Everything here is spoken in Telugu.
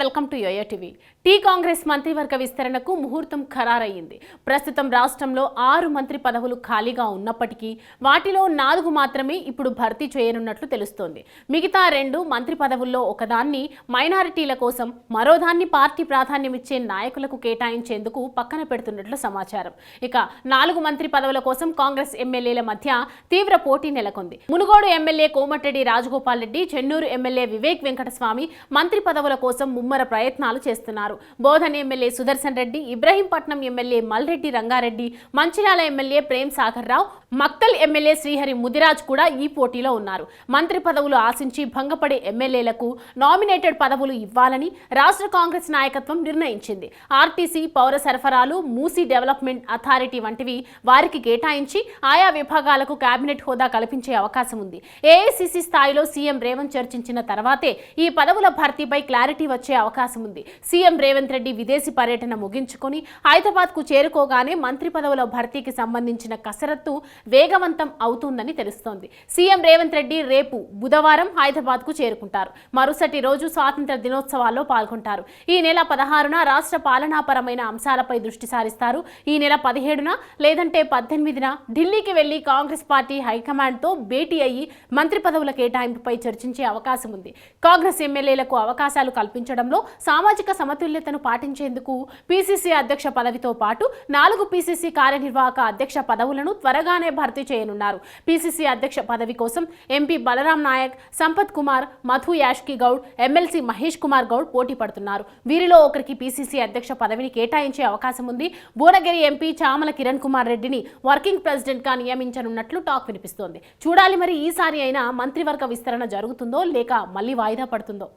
Welcome to YoYo TV. T Congress మంత్రివర్గ విస్తరణకు ముహూర్తం ఖరారయ్యింది. ప్రస్తుతం రాష్ట్రంలో 6 మంత్రి పదవులు ఖాళీగా ఉన్నప్పటికీ వాటిలో 4 మాత్రమే ఇప్పుడు భర్తీ చేయనున్నట్లు తెలుస్తోంది. మిగతా 2 మంత్రి పదవుల్లో ఒకదాన్ని మైనారిటీల కోసం, మరోదాన్ని పార్టీ ప్రాధాన్యమిచ్చే నాయకులకు కేటాయించేందుకు పక్కన పెడుతున్నట్లు సమాచారం. ఇక 4 మంత్రి పదవుల కోసం కాంగ్రెస్ ఎమ్మెల్యేల మధ్య తీవ్ర పోటీ నెలకొంది. మునుగోడు ఎమ్మెల్యే కోమటిరెడ్డి రాజగోపాల్ రెడ్డి, చెన్నూరు ఎమ్మెల్యే వివేక్ వెంకటస్వామి మంత్రి పదవుల కోసం ముమ్మర ప్రయత్నాలు చేస్తున్నారు. Bodhan MLA Sudarshan Reddy, Ibrahimpatnam MLA Malreddy Rangareddy, Mancherial MLA Prem Sagar Rao, Makthal MLA Srihari Mudiraj కూడా ఈ పోటీలో ఉన్నారు. మంత్రి పదవులు ఆశించి భంగపడే ఎమ్మెల్యేలకు నామినేటెడ్ పదవులు ఇవ్వాలని రాష్ట్ర కాంగ్రెస్ నాయకత్వం నిర్ణయించింది. ఆర్టీసీ, పౌర సరఫరాలు, మూసీ డెవలప్మెంట్ అథారిటీ వంటివి వారికి కేటాయించి ఆయా విభాగాలకు కేబినెట్ హోదా కల్పించే అవకాశం ఉంది. ఏఐసీసీ స్థాయిలో సీఎం రేవంత్ చర్చించిన తర్వాతే ఈ పదవుల భర్తీపై క్లారిటీ వచ్చే అవకాశం ఉంది. సీఎం రేవంత్ రెడ్డి విదేశీ పర్యటన ముగించుకొని హైదరాబాద్ కు చేరుకోగానే మంత్రి పదవుల భర్తీకి సంబంధించిన కసరత్తు వేగవంతం అవుతుందని తెలుస్తోంది. సీఎం రేవంత్ రెడ్డి రేపు బుధవారం హైదరాబాద్ కు చేరుకుంటారు. మరుసటి రోజు స్వాతంత్ర దినోత్సవాల్లో పాల్గొంటారు. ఈ నెల 16న రాష్ట్ర పాలనాపరమైన అంశాలపై దృష్టి సారిస్తారు. ఈ నెల 17న లేదంటే 18న ఢిల్లీకి వెళ్లి కాంగ్రెస్ పార్టీ హైకమాండ్ తో భేటీ అయ్యి మంత్రి పదవుల కేటాయింపుపై చర్చించే అవకాశం ఉంది. కాంగ్రెస్ ఎమ్మెల్యేలకు అవకాశాలు కల్పించడంలో సామాజిక సమతుల్యతను పాటించేందుకు పీసీసీ అధ్యక్ష పదవితో పాటు 4 పీసీసీ కార్యనిర్వాహక అధ్యక్ష పదవులను త్వరగానే భర్తీ చేయనున్నారు. పీసీసీ అధ్యక్ష పదవి కోసం ఎంపీ బలరాం నాయక్, సంపత్ కుమార్, మధు యాష్కి గౌడ్, ఎమ్మెల్సీ మహేష్ కుమార్ గౌడ్ పోటీ పడుతున్నారు. వీరిలో ఒకరికి పీసీసీ అధ్యక్ష పదవిని కేటాయించే అవకాశం ఉంది. భువనగిరి ఎంపీ చామల కిరణ్ కుమార్ రెడ్డిని వర్కింగ్ ప్రెసిడెంట్ గా నియమించనున్నట్లు టాక్ వినిపిస్తోంది. చూడాలి మరి ఈసారి అయినా మంత్రివర్గ విస్తరణ జరుగుతుందో లేక మళ్ళీ వాయిదా పడుతుందో.